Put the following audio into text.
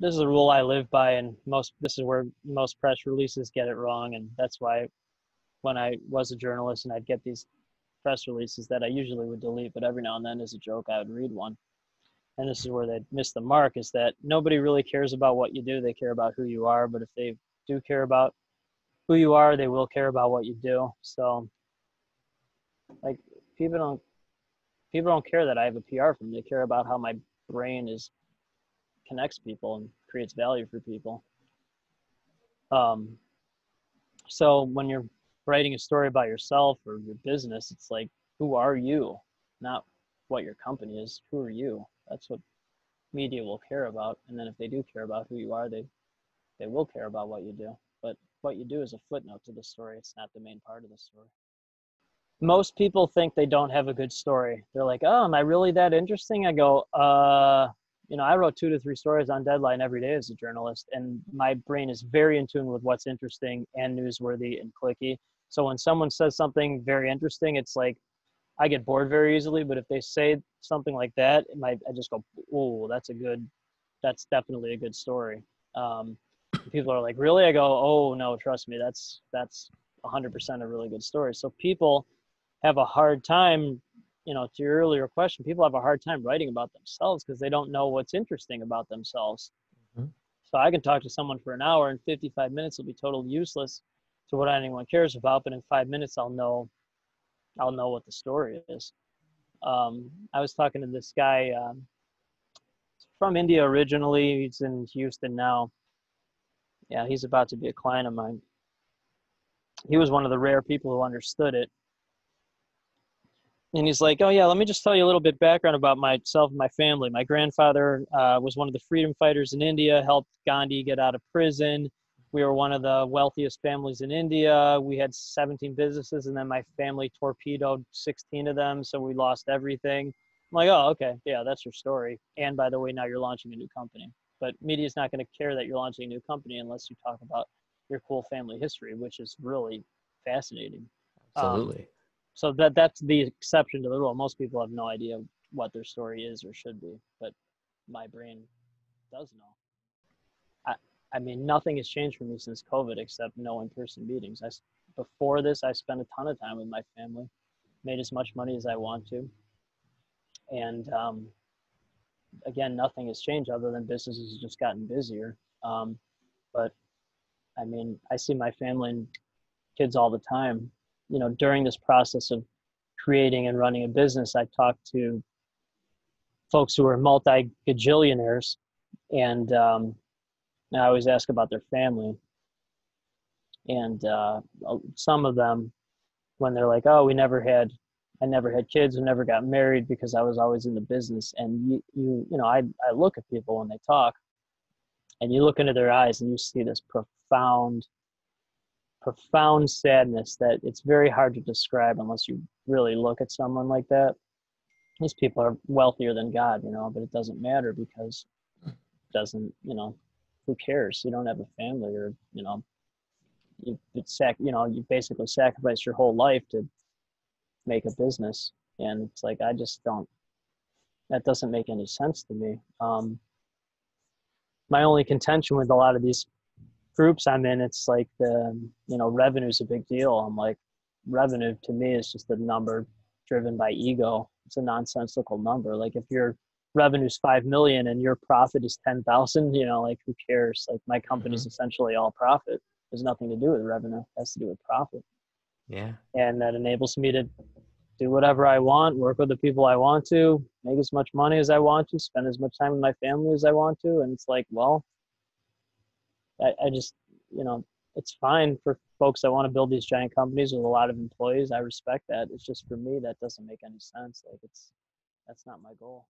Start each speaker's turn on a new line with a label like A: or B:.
A: this is a rule I live by, and this is where most press releases get it wrong. And that's why when I was a journalist and I'd get these press releases that I usually would delete, but every now and then as a joke, I would read one. And this is where they miss the mark, is that nobody really cares about what you do. They care about who you are. But if they do care about who you are, they will care about what you do. So like people don't care that I have a PR firm. They care about how my brain connects people and creates value for people. So when you're writing a story about yourself or your business, it's like, who are you? Not what your company is. Who are you? That's what media will care about. And then if they do care about who you are, they will care about what you do. But what you do is a footnote to the story. It's not the main part of the story. Most people think they don't have a good story. They're like, oh, am I really that interesting? I go, I wrote 2 to 3 stories on deadline every day as a journalist, and my brain is very in tune with what's interesting and newsworthy and clicky. So when someone says something very interesting, it's like I get bored very easily. But if they say something like that, I just go, oh, that's definitely a good story. People are like, really? I go, oh no, trust me, that's 100% a really good story. So people have a hard time, to your earlier question, people have a hard time writing about themselves because they don't know what's interesting about themselves. Mm-hmm. So I can talk to someone for an hour, and 55 minutes will be totally useless to what anyone cares about. But in 5 minutes, I'll know what the story is. I was talking to this guy from India originally. He's in Houston now. Yeah, he's about to be a client of mine. He was one of the rare people who understood it. And he's like, oh yeah, let me just tell you a little bit background about myself and my family. My grandfather was one of the freedom fighters in India, helped Gandhi get out of prison. We were one of the wealthiest families in India. We had 17 businesses, and then my family torpedoed 16 of them, so we lost everything. I'm like, oh, okay, yeah, that's your story. And by the way, now you're launching a new company. But media's not going to care that you're launching a new company unless you talk about your cool family history, which is really fascinating.
B: Absolutely.
A: So that's the exception to the rule. Most people have no idea what their story is or should be, but my brain does know. I mean, nothing has changed for me since COVID except no in-person meetings. Before this, I spent a ton of time with my family, made as much money as I want to. And again, nothing has changed other than businesses have just gotten busier. But I mean, I see my family and kids all the time. During this process of creating and running a business, I talk to folks who are multi-gajillionaires, and I always ask about their family. And some of them, when they're like, oh, I never had kids, we never got married because I was always in the business. And I look at people when they talk, and you look into their eyes and you see this profound sadness that it's very hard to describe unless you really look at someone like that. These people are wealthier than God, but it doesn't matter because who cares? You don't have a family, or, you basically sacrificed your whole life to make a business. And it's like, that doesn't make any sense to me. My only contention with a lot of these groups I'm in, it's like revenue's a big deal. I'm like, revenue to me is just a number driven by ego. It's a nonsensical number. Like if your revenue's 5 million and your profit is 10,000, like who cares? Like my company's essentially all profit. There's nothing to do with revenue. It has to do with profit.
B: Yeah. And
A: that enables me to do whatever I want, work with the people I want to, make as much money as I want to, spend as much time with my family as I want to. And it's like, well, I just, it's fine for folks that want to build these giant companies with a lot of employees. I respect that. It's just, for me, that doesn't make any sense. Like that's not my goal.